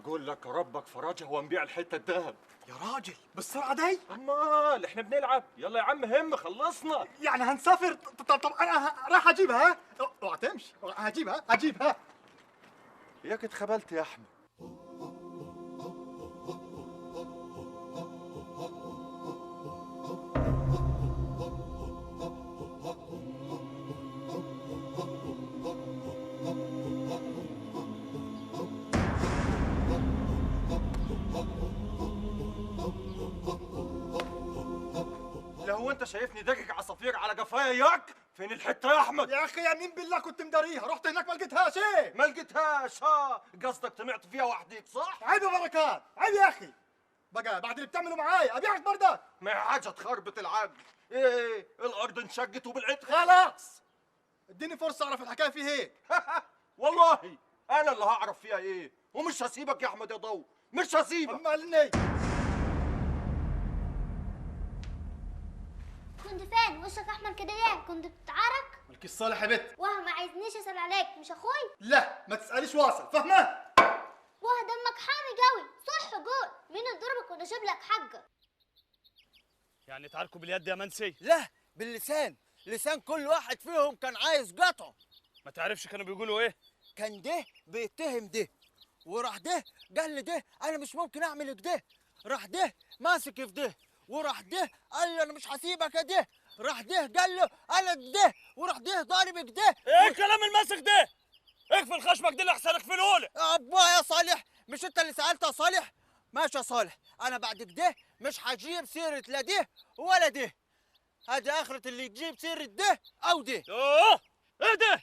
بقول لك ربك فرجها ونبيع الحته الذهب. يا راجل بالسرعه دي؟ امال احنا بنلعب. يلا يا عم هم خلصنا. يعني هنسافر؟ طب انا راح اجيبها. اوعى تمشي. هجيبها. ياك اتخبلت يا احمد. لا هو انت شايفني دقق عصافير على قفايا ياك؟ فين الحته يا احمد؟ يا اخي يمين بالله كنت مداريها، رحت هناك ما لقيتهاش. ايه ما لقيتهاش. ها قصدك طمعت فيها وحديك صح؟ عيب يا بركات، عيب يا اخي. بقى بعد اللي بتعمله معايا ابيعك بردك. ما هي حاجه تخربط العقل. ايه الارض انشقت وبلعت. خلاص اديني فرصه اعرف الحكايه فيه ايه. والله انا اللي هعرف فيها ايه، ومش هسيبك يا احمد يا ضو، مش هسيبك. امال كنت فين؟ وشك احمر كده ليه؟ كنت بتتعارك؟ مالكيش صالح يا بت. واه ما عايزنيش اسال عليك، مش اخوي؟ لا ما تساليش، واصل فاهمه؟ واه دمك حامي قوي، صح قول مين اللي ضربك وانا اجيب لك حقك؟ يعني تعاركوا باليد يا منسي؟ لا باللسان، لسان كل واحد فيهم كان عايز قطعه. ما تعرفش كانوا بيقولوا ايه؟ كان ده بيتهم ده، وراح ده قال لده انا مش ممكن اعمل كده، راح ده ماسك في ده، وراح ده قال له انا مش هسيبك يا ده، راح ده قال له انا كده، وراح ده ضارب كده. ايه الكلام الماسك ده؟ اقفل خشمك دي اللي احسن اقفله لك. ابا يا صالح، مش انت اللي سالت يا صالح؟ ماشي يا صالح، انا بعد كده مش هجيب سيره لا ده ولا ده، هذه اخرة اللي تجيب سيره ده او ده. ايه ده؟